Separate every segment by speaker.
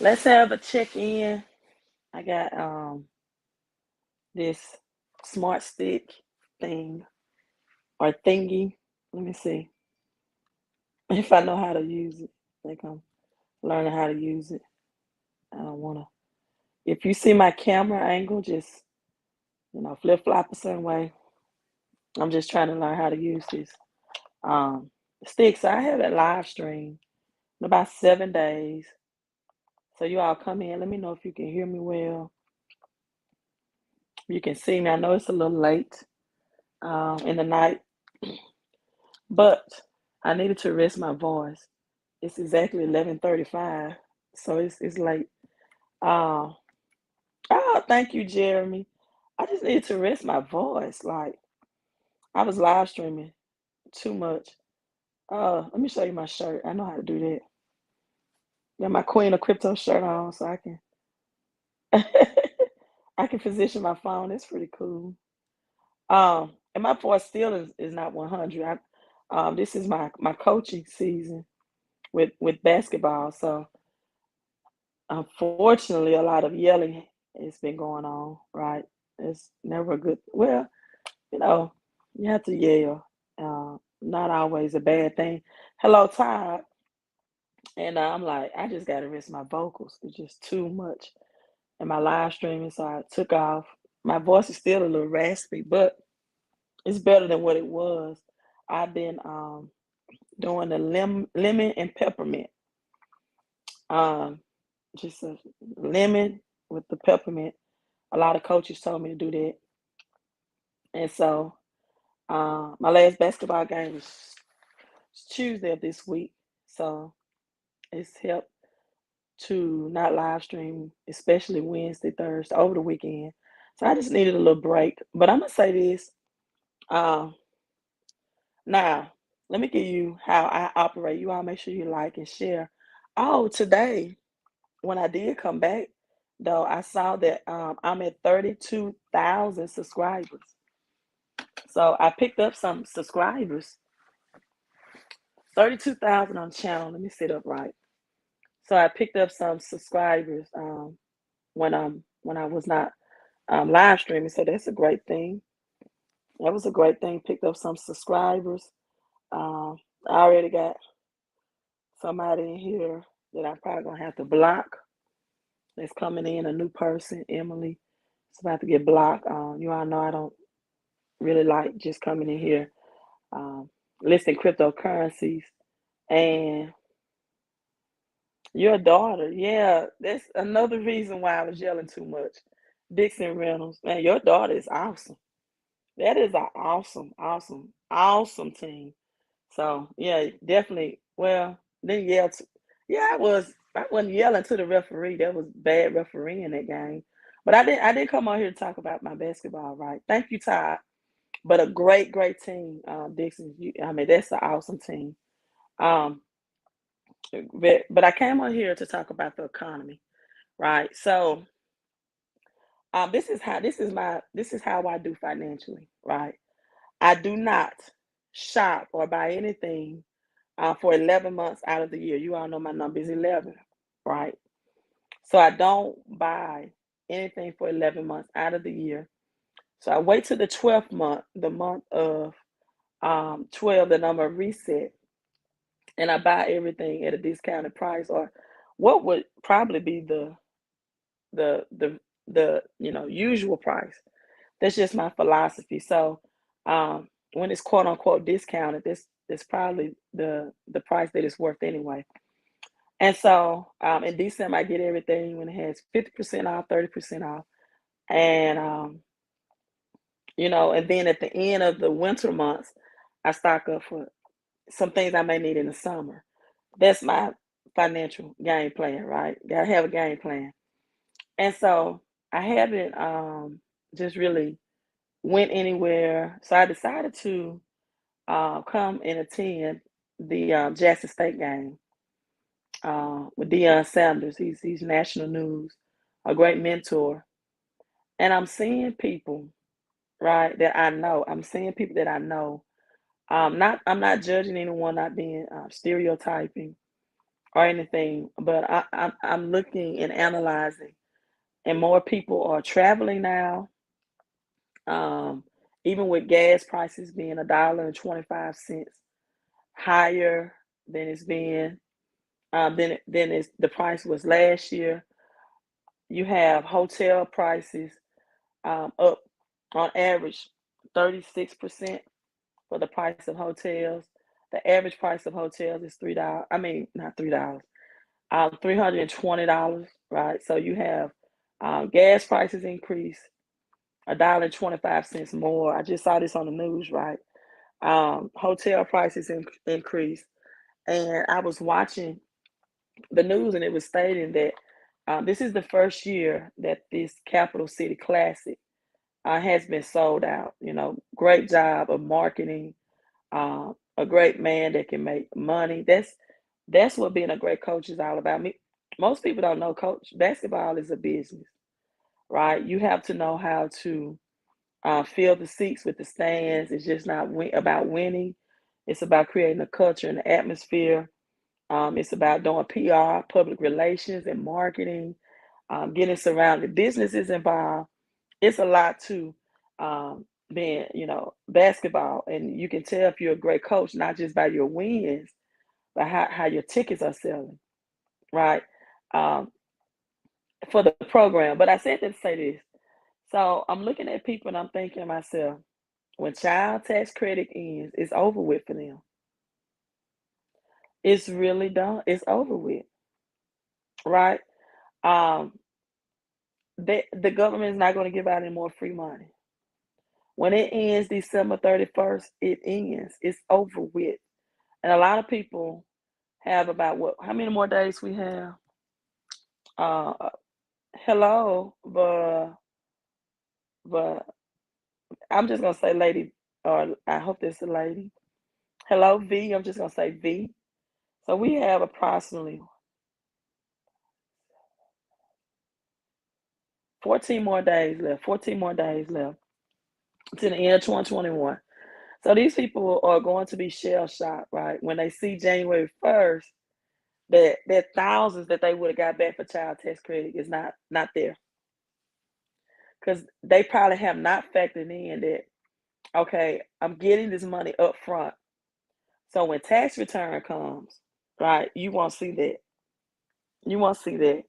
Speaker 1: Let's have a check-in. I got this smart stick thing or thingy. Let me see if I know how to use it. I think I'm learning how to use it. I don't wanna. If you see my camera angle, just flip flop a certain way. I'm just trying to learn how to use this stick. So I have it live stream in about 7 days. So you all come in. Let me know if you can hear me well. You can see me. I know it's a little late in the night, but I needed to rest my voice. It's exactly 11:35, so it's late. Uh, oh, thank you, Jeremy. I just needed to rest my voice. Like I was live streaming too much. Let me show you my shirt. I know how to do that. Got my Queen of Crypto shirt on, so I can I can position my phone. It's pretty cool. And my voice still is not 100. This is my coaching season with basketball, so unfortunately, a lot of yelling has been going on, right? It's never a good, well, you know, you have to yell. Not always a bad thing. Hello, Todd. And I'm like, I just got to rest my vocals. It's just too much. And my live streaming, so I took off. My voice is still a little raspy, but it's better than what it was. I've been doing the lemon and peppermint. Um, just a lemon with the peppermint. A lot of coaches told me to do that. And so my last basketball game was Tuesday of this week. So it's helped to not live stream, especially Wednesday, Thursday, over the weekend. So I just needed a little break. But I'm going to say this. Um, now, let me give you how I operate. You all make sure you like and share. Oh, today, when I did come back, though, I saw that I'm at 32,000 subscribers. So I picked up some subscribers, 32,000 on the channel. Let me sit up right. So I picked up some subscribers when I was not live streaming. So that's a great thing. That was a great thing. Picked up some subscribers. Um, I already got somebody in here that I'm probably gonna have to block. That's coming in, a new person, Emily. It's about to get blocked. You all know I don't really like just coming in here um, listing cryptocurrencies. And your daughter, yeah, that's another reason why I was yelling too much. Dixon Reynolds, man, your daughter is awesome. That is an awesome, awesome, awesome team. So yeah, definitely. Well, then yell. Yeah, I was. I wasn't yelling to the referee. That was bad refereeing that game. But I didn't. I didn't come on here to talk about my basketball. Right? Thank you, Todd. But a great, great team, Dixon. I mean, that's an awesome team. Um, but I came on here to talk about the economy, right? So, this is how I do financially, right? I do not shop or buy anything for 11 months out of the year. You all know my number is 11, right? So I don't buy anything for 11 months out of the year. So I wait till the 12th month, the month of 12, the number reset, and I buy everything at a discounted price or what would probably be the the the usual price. That's just my philosophy. So when it's quote unquote discounted, this probably the price that it's worth anyway. And so in December I get everything when it has 50% off, 30% off. And and then at the end of the winter months, I stock up for some things I may need in the summer. That's my financial game plan, right? Gotta have a game plan. And so I haven't just really went anywhere. So I decided to come and attend the Jackson State game with Deion Sanders. He's national news, a great mentor. And I'm seeing people, right, that I know. I'm seeing people that I know. I'm not judging anyone, not being stereotyping. or anything, but I'm looking and analyzing, and more people are traveling now. Um, Even with gas prices being $1.25 higher than it's been, than the price was last year. You have hotel prices up on average 36% for the price of hotels. The average price of hotels is $3. I mean, not $3, $320, right? So you have gas prices increase $1.25 more. I just saw this on the news, right? Hotel prices increase, and I was watching the news, and it was stating that this is the first year that this Capital City Classic has been sold out. Great job of marketing. A great man that can make money. That's what being a great coach is all about. Most people don't know, coach. Basketball is a business, right? You have to know how to fill the seats with the stands. It's just not about winning. It's about creating a culture and an atmosphere. It's about doing PR, public relations, and marketing. Getting surrounded. Business is involved. It's a lot to being, basketball. And you can tell if you're a great coach, not just by your wins, but how your tickets are selling, right? Um, for the program. But I said that to say this. So I'm looking at people and I'm thinking to myself, when child tax credit ends, it's over with for them. It's really done. It's over with, right? Um, the government is not going to give out any more free money. When it ends December 31st, it ends. It's over with. And a lot of people have about what? How many more days we have? Uh, Hello, but I'm just gonna say, lady, or I hope this is a lady. Hello, V. I'm just gonna say V. So we have approximately 14 more days left. 14 more days left to the end of 2021. So these people are going to be shell shocked, right? When they see January 1st, that thousands that they would have got back for child tax credit is not there. Because they probably have not factored in that, okay, I'm getting this money up front. So when tax return comes, right, you won't see that. You won't see that.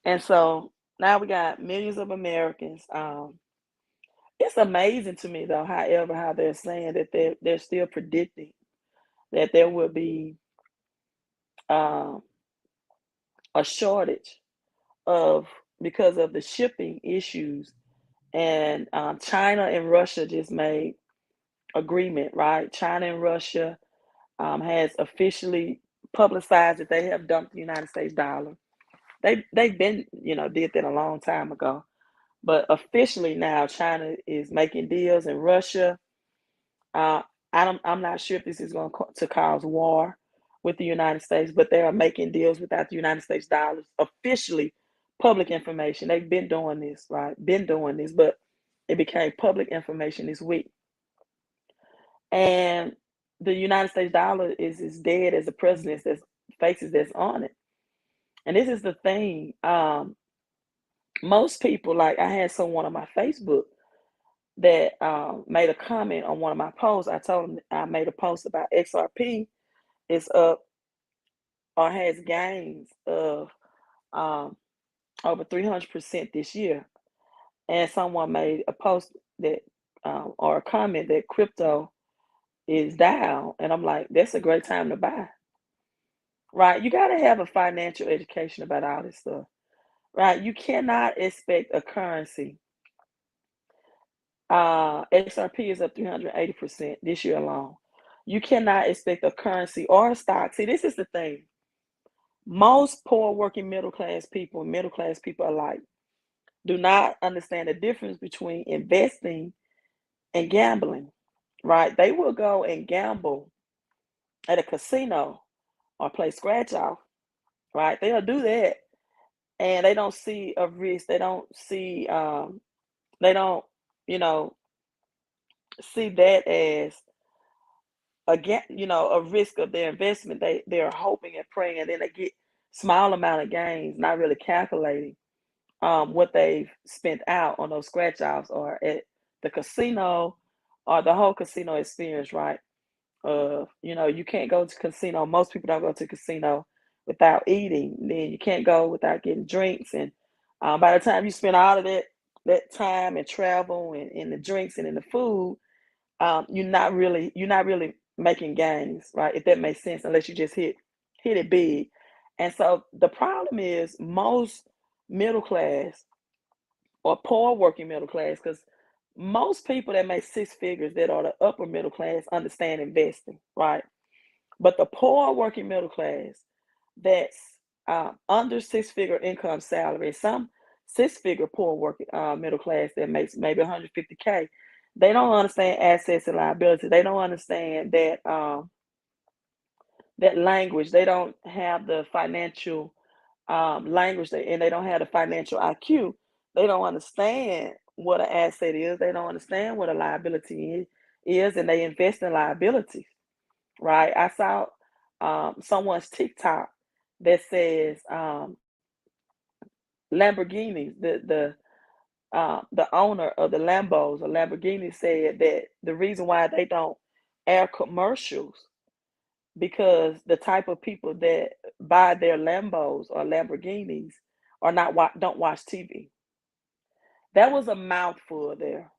Speaker 1: And so now we got millions of Americans. It's amazing to me though, however, how they're saying that they're still predicting that there will be um, a shortage of because of the shipping issues. And China and Russia just made agreement, right? China and Russia has officially publicized that they have dumped the United States dollar. They've been, did that a long time ago. But officially now, China is making deals, and Russia. Uh, I'm not sure if this is going to cause war with the United States, but they are making deals without the United States dollars. Officially, public information. They've been doing this, right? Been doing this, but it became public information this week. And the United States dollar is as dead as the president's faces that's on it. And this is the thing. Most people, like I had someone on my Facebook that made a comment on one of my posts. I told him I made a post about XRP is up or has gains of um, over 300% this year. And someone made a post that or a comment that crypto is down. And I'm like, that's a great time to buy, right? You got to have a financial education about all this stuff, right? You cannot expect a currency. XRP is up 380% this year alone. You cannot expect a currency or a stock. See, this is the thing. Most poor working middle class people alike, do not understand the difference between investing and gambling, right? They will go and gamble at a casino or play scratch off, right? They'll do that and they don't see a risk. They don't, you know, see that as again, a risk of their investment. They're hoping and praying, and then they get small amount of gains, not really calculating what they've spent out on those scratch offs or at the casino or the whole casino experience, right? You can't go to casino. Most people don't go to casino without eating. Then you can't go without getting drinks. And by the time you spend all of that time and travel and the drinks and in the food, you're not really making gains, right? If that makes sense, unless you just hit it big. And so the problem is most middle class or poor working middle class, because most people that make six figures that are the upper middle class understand investing, right? But the poor working middle class that's under six-figure income salary, some six-figure poor working middle class that makes maybe 150K, they don't understand assets and liability. They don't understand that language. They don't have the financial language, and they don't have the financial IQ. They don't understand what an asset is. They don't understand what a liability is, and they invest in liabilities, right? I saw someone's TikTok that says Lamborghinis, the owner of the Lambos or Lamborghini said that the reason why they don't air commercials because the type of people that buy their Lambos or Lamborghinis are not don't watch TV. That was a mouthful there,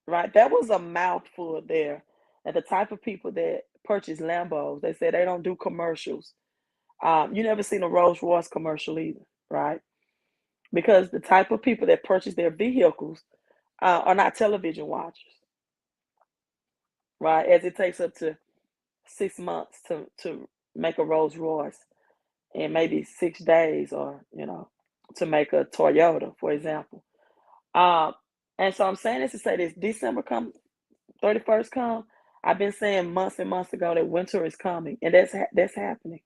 Speaker 1: right? That was a mouthful there. And the type of people that purchase Lambos, they said they don't do commercials. You never seen a Rolls Royce commercial either, right? Because the type of people that purchase their vehicles are not television watchers, right? As it takes up to 6 months to make a Rolls Royce, and maybe 6 days, or to make a Toyota, for example. Um, and so I'm saying this to say this: December come 31st come. I've been saying months and months ago that winter is coming, and that's happening.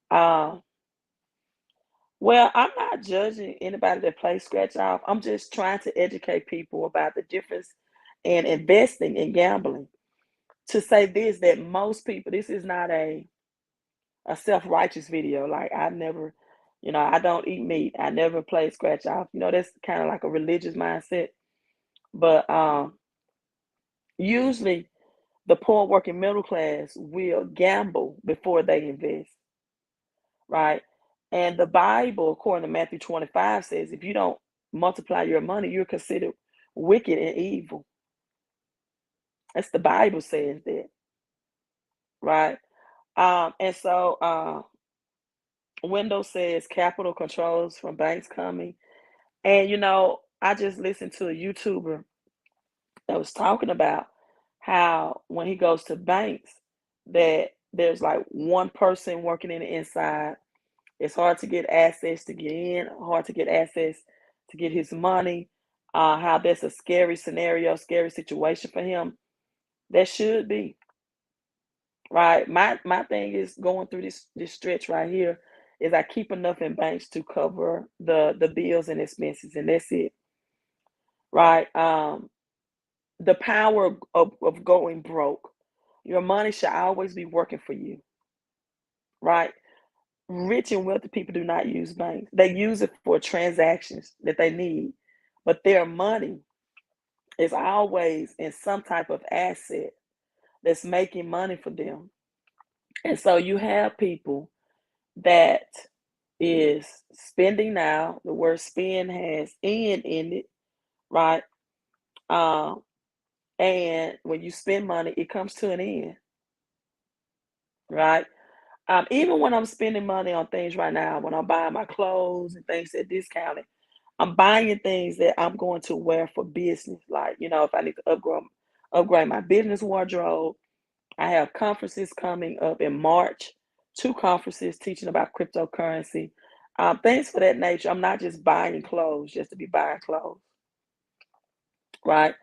Speaker 1: Uh, well, I'm not judging anybody that plays scratch off. I'm just trying to educate people about the difference in investing and gambling. To say this, that most people, this is not a self-righteous video. Like, I never, I don't eat meat. I never play scratch off. That's kind of like a religious mindset. But usually the poor working middle class will gamble before they invest, right? And the Bible, according to Matthew 25, says if you don't multiply your money, you're considered wicked and evil. That's the Bible says that, right? And so Windows says capital controls from banks coming. And I just listened to a YouTuber that was talking about how when he goes to banks, that there's like one person working in the inside. It's hard to get access to get in, hard to get access to get his money. How that's a scary scenario, scary situation for him. That should be right. My thing is going through this stretch right here is I keep enough in banks to cover the bills and expenses, and that's it. Right. The power of going broke. Your money should always be working for you, right? Rich and wealthy people do not use banks. They use it for transactions that they need, but their money is always in some type of asset that's making money for them. And so you have people that is spending now. The word spend has "end" in it, right? Um, and when you spend money, it comes to an end, right? Even when I'm spending money on things right now, when I'm buying my clothes and things at discounted, I'm buying things that I'm going to wear for business. Like, if I need to upgrade my business wardrobe, I have conferences coming up in March, two conferences teaching about cryptocurrency, things for that nature. I'm not just buying clothes just to be buying clothes, right?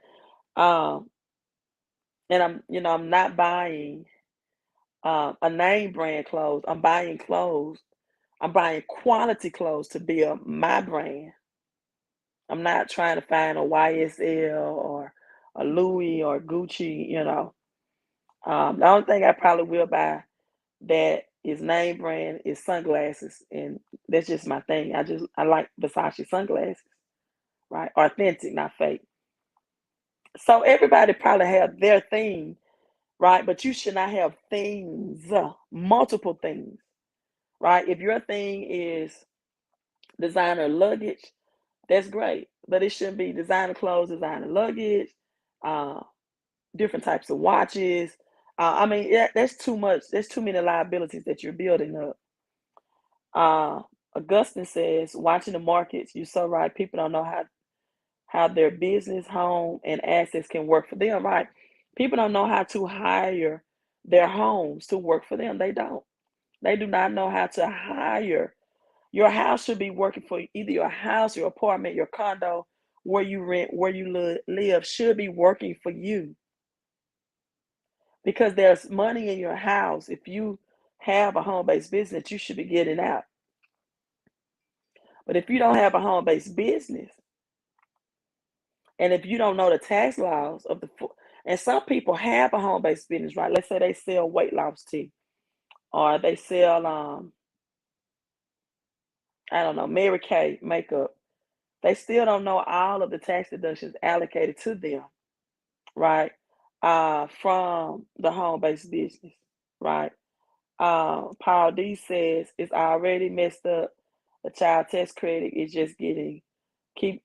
Speaker 1: Um, and I'm not buying a name brand clothes. I'm buying clothes. I'm buying quality clothes to build my brand. I'm not trying to find a YSL or a Louis or Gucci. The only thing I probably will buy that is name brand is sunglasses, and that's just my thing. I like Versace sunglasses, right? Authentic, not fake. So everybody probably have their thing, right? But you should not have things, multiple things, right? If your thing is designer luggage, that's great, but it shouldn't be designer clothes, designer luggage, uh, different types of watches. I mean, yeah, that's too much. There's too many liabilities that you're building up. Uh, Augustine says, watching the markets, you're so right. People don't know how their business, home, and assets can work for them, right? People don't know how to hire their homes to work for them. They don't. They do not know how to hire. Your house should be working for you. Either your house, your apartment, your condo, where you rent, where you live should be working for you because there's money in your house. If you have a home-based business, you should be getting out. But if you don't have a home-based business, and if you don't know the tax laws of and some people have a home-based business, right? Let's say they sell weight loss tea, or they sell I don't know, Mary Kay makeup. They still don't know all of the tax deductions allocated to them, right? From the home-based business, right? Paul D says it's already messed up. The child tax credit is just keep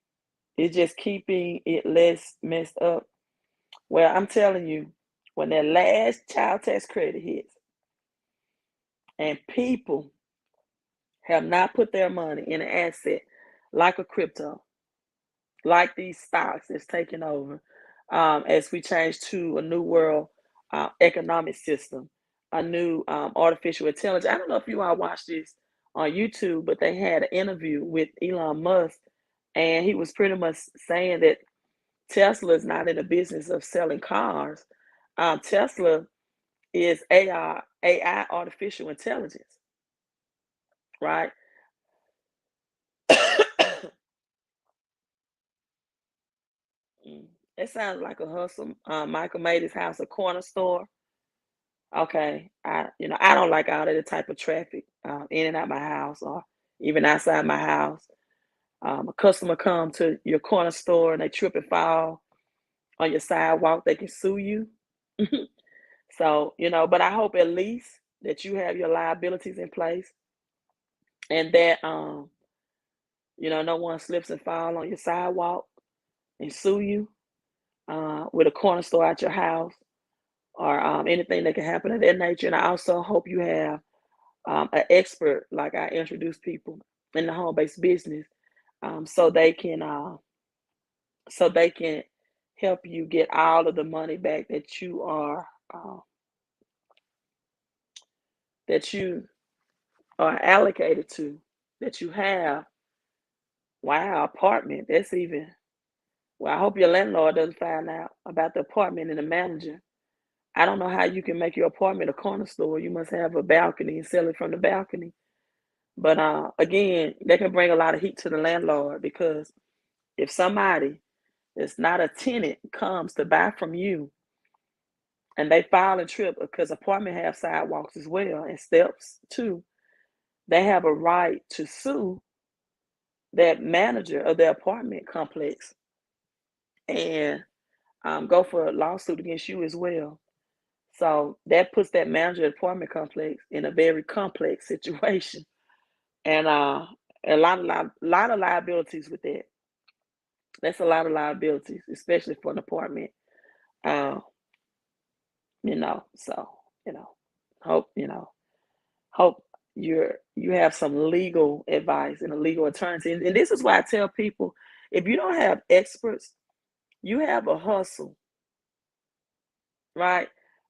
Speaker 1: it's just keeping it less messed up. Well, I'm telling you, when that last child tax credit hits and people have not put their money in an asset like a crypto, like these stocks that's taking over, as we change to a new world economic system, a new artificial intelligence. I don't know if you all watched this on YouTube, but they had an interview with Elon Musk, and he was pretty much saying that Tesla is not in the business of selling cars. Tesla is AI, artificial intelligence, right? Mm. It sounds like a hustle. Michael made his house a corner store. Okay, I don't like all of the type of traffic in and out my house, or even outside my house. A customer come to your corner store and they trip and fall on your sidewalk, they can sue you. So, but I hope at least that you have your liabilities in place, and that no one slips and fall on your sidewalk and sue you with a corner store at your house, or anything that can happen of that nature. And I also hope you have an expert, like I introduce people in the home-based business, um, so they can uh, so they can help you get all of the money back uh, that you are allocated to, that you have. Wow, apartment. That's even. Well, I hope your landlord doesn't find out about the apartment and the manager. I don't know how you can make your apartment a corner store. You must have a balcony and sell it from the balcony. But again, that can bring a lot of heat to the landlord, because if somebody that's not a tenant comes to buy from you and they fall and trip, because apartment have sidewalks as well and steps too, they have a right to sue that manager of the apartment complex and go for a lawsuit against you as well. So that puts that manager of the apartment complex in a very complex situation, and a lot of liabilities with that. That's a lot of liabilities, especially for an apartment. Uh, so you know, hope hope you have some legal advice and a legal attorney. And this is why I tell people, if you don't have experts, you have a hustle, right?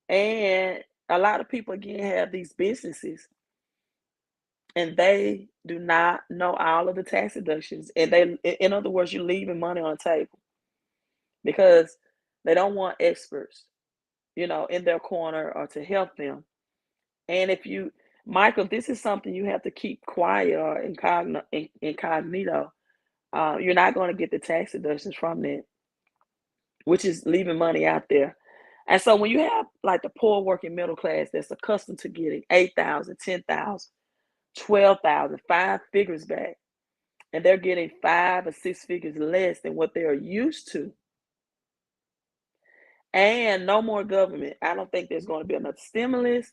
Speaker 1: And a lot of people again have these businesses and they do not know all of the tax deductions. And in other words, you're leaving money on the table because they don't want experts, in their corner or to help them. And if you, Michael, this is something you have to keep quiet or incognito. You're not going to get the tax deductions from that, which is leaving money out there. And so when you have like the poor working middle class that's accustomed to getting 8,000, 10,000, 12,000, 5 figures back, and they're getting 5 or 6 figures less than what they are used to, and no more government. I don't think there's going to be enough stimulus.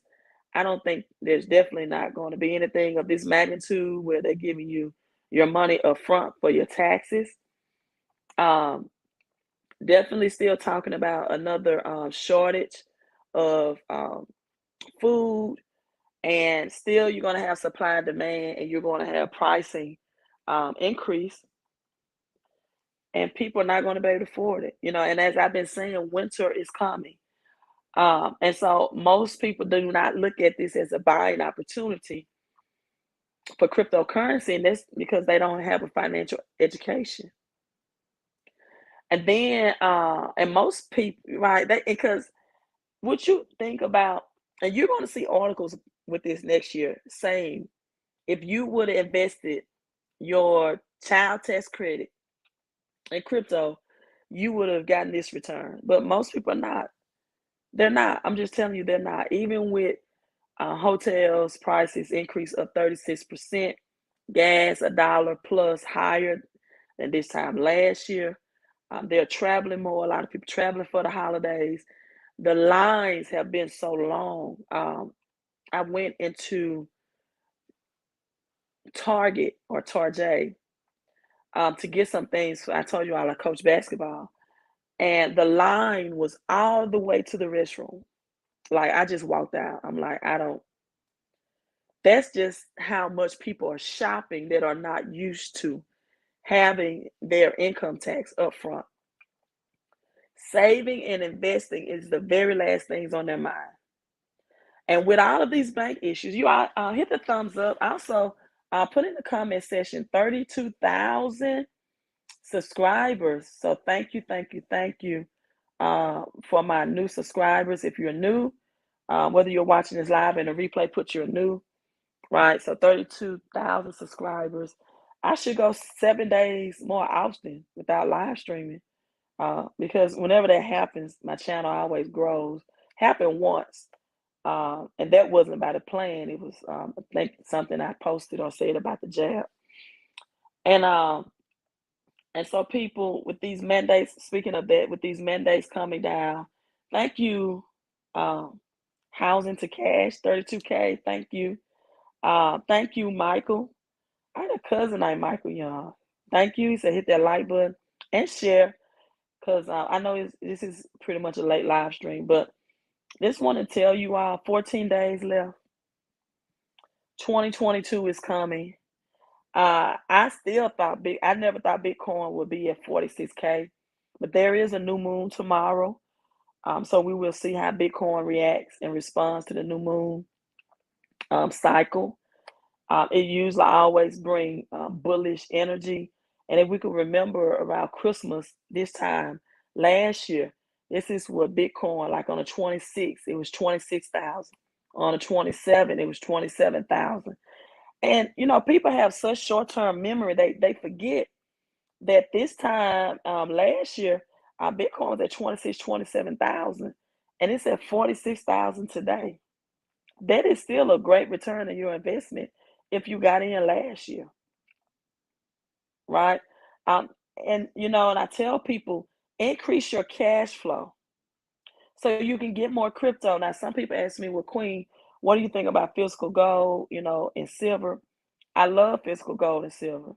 Speaker 1: I don't think there's definitely not going to be anything of this magnitude where they're giving you your money up front for your taxes. Um, Definitely still talking about another shortage of food, and still you're going to have supply and demand, and you're going to have pricing increase, and people are not going to be able to afford it. And as I've been saying, winter is coming. And so most people do not look at this as a buying opportunity for cryptocurrency, and that's because they don't have a financial education. And then, and most people, right? Because what you think about, and you're going to see articles with this next year saying if you would have invested your child tax credit in crypto, you would have gotten this return. But most people are not. They're not. I'm just telling you, they're not. Even with hotels prices increase of 36%, gas $1 plus higher than this time last year. They're traveling more. A lot of people traveling for the holidays. The lines have been so long. I went into Target or Tarjay to get some things. I told you I coach basketball, and the line was all the way to the restroom. Like I just walked out. I'm like, I don't. That's just how much people are shopping that are not used to having their income tax up front. Saving and investing is the very last things on their mind. And with all of these bank issues, you hit the thumbs up. Also, put in the comment section 32,000 subscribers. So thank you, thank you, thank you for my new subscribers. If you're new, whether you're watching this live in a replay, put you're new, right? So 32,000 subscribers. I should go 7 days more often without live streaming because whenever that happens, my channel always grows. Happened once. And that wasn't by the plan. It was, I think, something I posted or said about the jab. And so people with these mandates, speaking of that, with these mandates coming down, thank you, um, Housing to Cash, 32K. Thank you. Thank you, Michael. I had a cousin named Michael Young. Thank you. He said hit that like button and share because I know this is pretty much a late live stream, but just want to tell you all 14 days left. 2022 is coming. I still thought I never thought Bitcoin would be at 46K, but there is a new moon tomorrow. So we will see how Bitcoin reacts and responds to the new moon cycle. It usually always bring bullish energy. And if we could remember around Christmas this time last year, this is what Bitcoin, like on the 26th, it was 26,000. On the 27th, it was 27,000. And people have such short-term memory, they forget that this time last year, Bitcoin was at 26, 27,000, and it's at 46,000 today. That is still a great return on your investment if you got in last year, right? Um, and I tell people increase your cash flow so you can get more crypto. Now, some people ask me, well, Queen, what do you think about physical gold, and silver? I love physical gold and silver,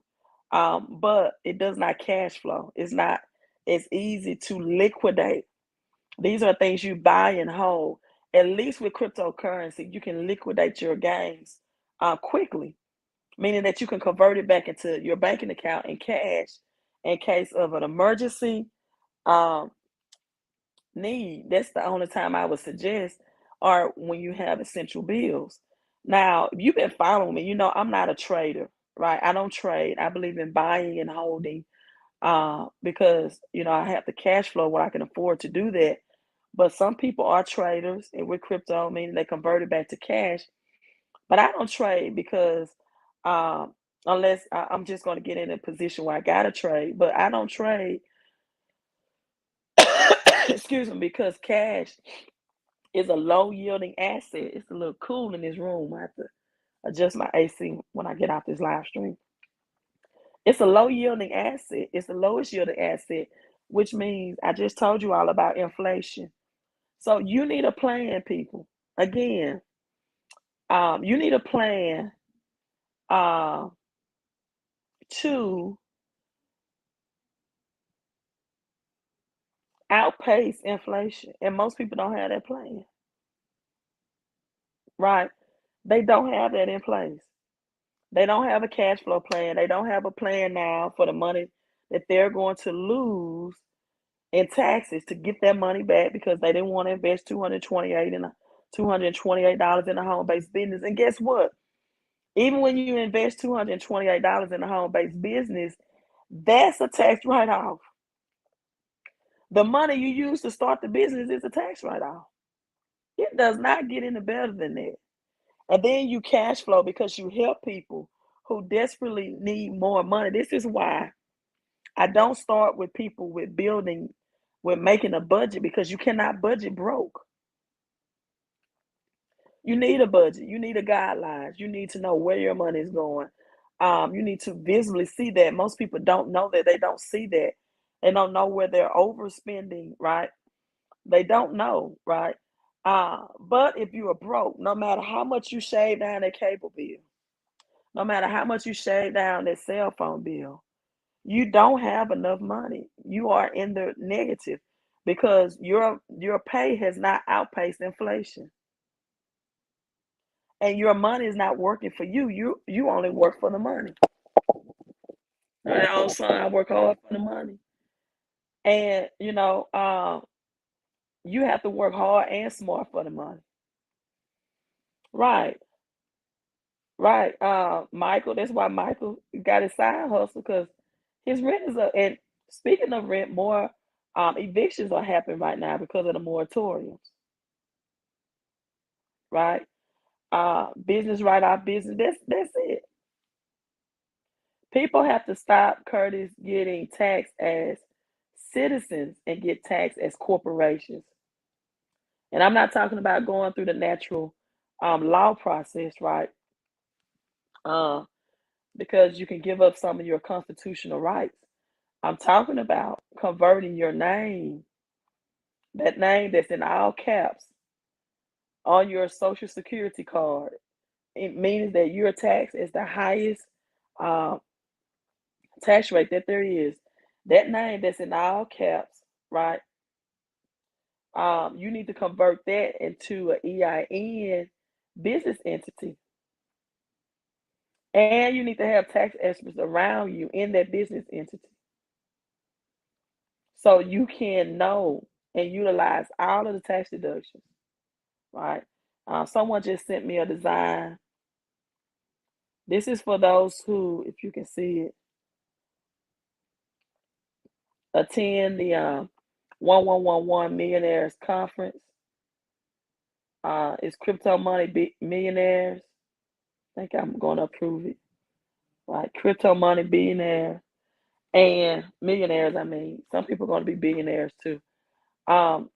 Speaker 1: but it does not cash flow. It's not as easy to liquidate. These are things you buy and hold. At least with cryptocurrency, you can liquidate your gains quickly, meaning that you can convert it back into your banking account in cash in case of an emergency um, need. That's the only time I would suggest, or when you have essential bills. Now, if you've been following me, I'm not a trader, right? I don't trade. I believe in buying and holding because, I have the cash flow where I can afford to do that. But some people are traders, and with crypto, meaning they convert it back to cash. But I don't trade because um, unless I'm just going to get in a position where I got to trade, but I don't trade excuse me, because cash is a low yielding asset. It's a little cool in this room. I have to adjust my AC when I get out this live stream. It's a low yielding asset. It's the lowest yielding asset, which means I just told you all about inflation. So you need a plan, people. Again, you need a plan uh, to outpace inflation. And most people don't have that plan, right? They don't have that in place. They don't have a cash flow plan. They don't have a plan now for the money that they're going to lose in taxes to get their money back because they didn't want to invest $228 in a home-based business. And guess what? Even when you invest $228 in a home-based business, that's a tax write-off. The money you use to start the business is a tax write-off. It does not get any better than that. And then you cash flow because you help people who desperately need more money. This is why I don't start with people with building, with making a budget, because you cannot budget broke. You need a budget. You need a guidelines. You need to know where your money is going. You need to visibly see that. Most people don't know that. They don't see that. They don't know where they're overspending, right? They don't know, right? But if you are broke, no matter how much you shave down that cable bill, no matter how much you shave down that cell phone bill, you don't have enough money. You are in the negative because your pay has not outpaced inflation. And your money is not working for you. You only work for the money. Right? Oh, son, I work hard for the money. And you have to work hard and smart for the money. Right. Right. Michael, that's why Michael got his side hustle because his rent is up. And speaking of rent, more evictions are happening right now because of the moratoriums. Right. Business write off business. That's it. People have to stop, Curtis, getting taxed as citizens and get taxed as corporations. And I'm not talking about going through the natural law process, right? Uh, because you can give up some of your constitutional rights. I'm talking about converting your name, that name that's in all caps, on your social security card. It means that you're taxed as the highest uh, tax rate that there is. That name that's in all caps, right? You need to convert that into an EIN business entity. And you need to have tax experts around you in that business entity. So you can know and utilize all of the tax deductions, right? Someone just sent me a design. This is for those who, if you can see it, attend the 1111 Millionaires Conference. It's Crypto Money Millionaires. I think I'm going to approve it. Right? Crypto Money Billionaire and millionaires. I mean, some people are going to be billionaires too. Um,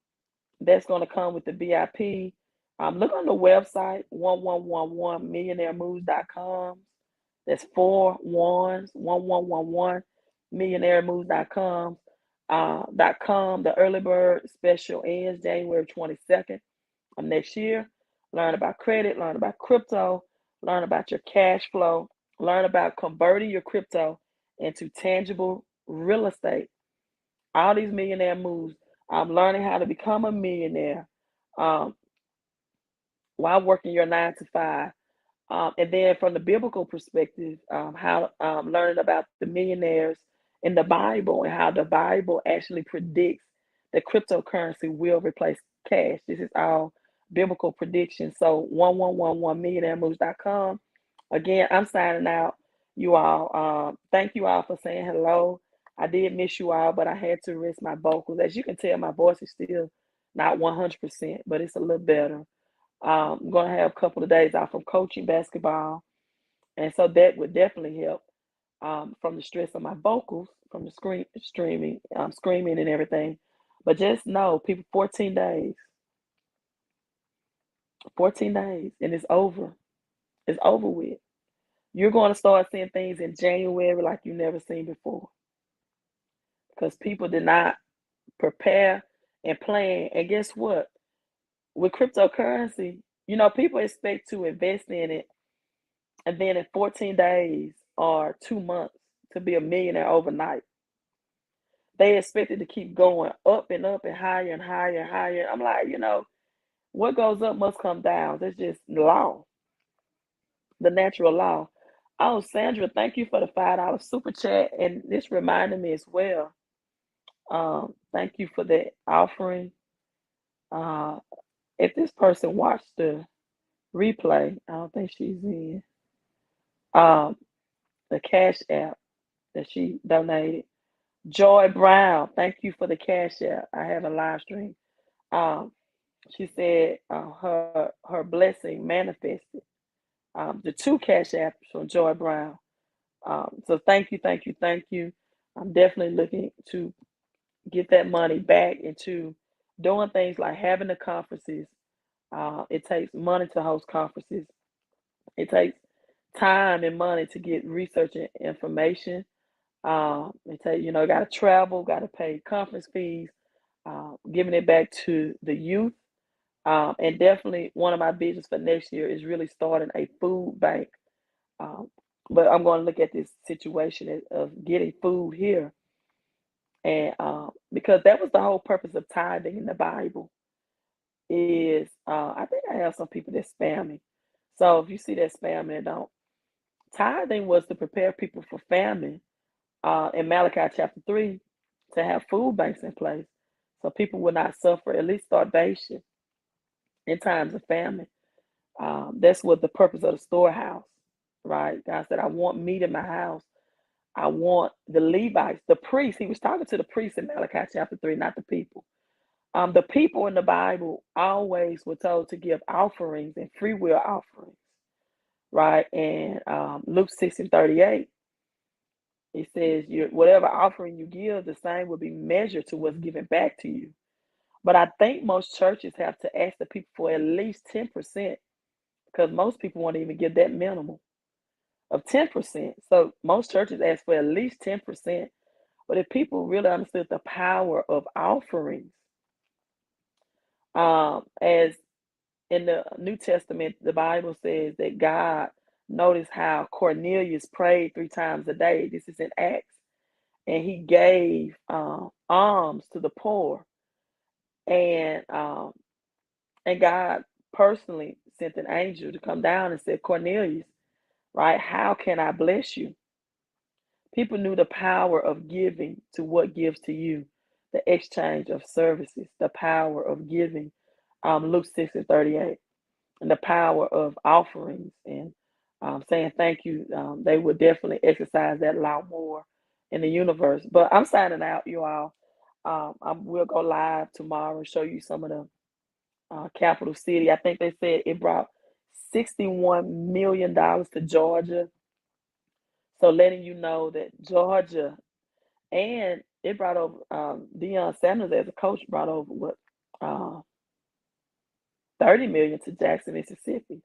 Speaker 1: that's going to come with the VIP. Look on the website 1111millionairemoves.com. That's 4 1s 1111 millionairemoves.com. .com. The early bird special ends January 22nd of next year. Learn about credit, learn about crypto, learn about your cash flow, learn about converting your crypto into tangible real estate. All these millionaire moves. I'm learning how to become a millionaire um, while working your 9 to 5. And then from the biblical perspective, how learning about the millionaires in the Bible and how the Bible actually predicts that cryptocurrency will replace cash. This is all biblical prediction. So 1111millionairemoves.com. Again, I'm signing out. You all, thank you all for saying hello. I did miss you all, but I had to rest my vocals. As you can tell, my voice is still not 100%, but it's a little better. I'm going to have a couple of days off from coaching basketball. And so that would definitely help from the stress of my vocals, from the screaming and everything. But just know, people, 14 days, 14 days, and it's over. It's over with. You're going to start seeing things in January like you never seen before because people did not prepare and plan. And guess what? With cryptocurrency, people expect to invest in it and then in 14 days or 2 months to be a millionaire overnight. They expect it to keep going up and up and higher and higher and higher. I'm like, what goes up must come down. That's just law, the natural law. Oh, Sandra, thank you for the $5 super chat. And this reminded me as well. Thank you for the offering. Uh, if this person watched the replay, I don't think she's in. Um, the Cash App that she donated. Joy Brown, thank you for the Cash App. I have a live stream. Um, she said her blessing manifested. The two Cash Apps from Joy Brown. So thank you, thank you, thank you. I'm definitely looking to get that money back into doing things like having the conferences. It takes money to host conferences. It takes time and money to get research and information. They tell you, got to travel, got to pay conference fees, giving it back to the youth. And definitely one of my visions for next year is really starting a food bank. Um, but I'm going to look at this situation of getting food here. And because that was the whole purpose of tithing in the Bible is, I think I have some people that spam me. So if you see that spam and don't, tithing was to prepare people for famine in Malachi chapter 3 to have food banks in place so people will not suffer at least starvation in times of famine. That's what the purpose of the storehouse, right? God said, I want meat in my house. I want the Levites, the priests. He was talking to the priests in Malachi chapter 3, not the people. The people in the Bible always were told to give offerings and free will offerings, right? And Luke 6:38, it says, whatever offering you give, the same will be measured to what's given back to you. But I think most churches have to ask the people for at least 10% because most people won't even give that minimum of 10%. So most churches ask for at least 10%. But if people really understood the power of offerings, as in the New Testament, the Bible says that God noticed how Cornelius prayed 3 times a day. This is in Acts. And he gave alms to the poor. And God personally sent an angel to come down and said, Cornelius, right? How can I bless you? People knew the power of giving to what gives to you, the exchange of services, the power of giving, Luke 6:38, and the power of offerings and saying thank you. They would definitely exercise that law more in the universe. But I'm signing out, you all. We'll go live tomorrow and show you some of the capital city. I think they said it brought $61 million to Georgia. So letting you know that Georgia and it brought over Deion Sanders as a coach brought over what uh, 30 million to Jackson, Mississippi.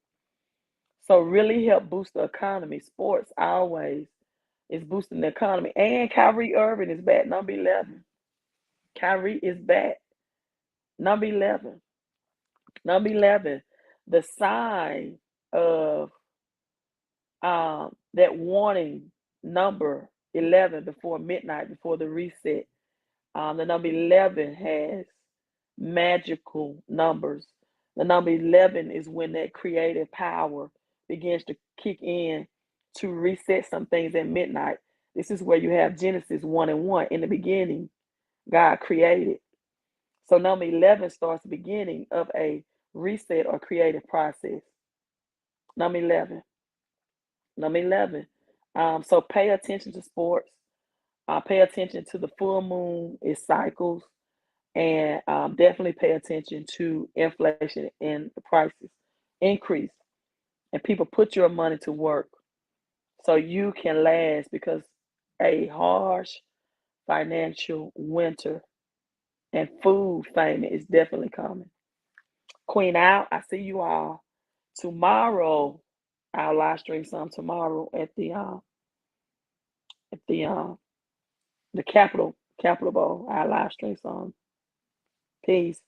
Speaker 1: So really help boost the economy. Sports always is boosting the economy. And Kyrie Irving is back, number 11. Kyrie is back, number 11. Number 11. The sign of that warning number 11 before midnight, before the reset. The number 11 has magical numbers. The number 11 is when that creative power begins to kick in to reset some things at midnight. This is where you have Genesis 1 and 1. In the beginning, God created. So number 11 starts the beginning of a reset or creative process. Number 11. Number 11. So pay attention to sports. Pay attention to the full moon, its cycles, and definitely pay attention to inflation and the prices increase. And people put your money to work so you can last because a harsh financial winter and food famine is definitely coming. Queen out. I see you all tomorrow. I'll live stream some tomorrow at the Capitol Bowl. I'll live stream some. Peace.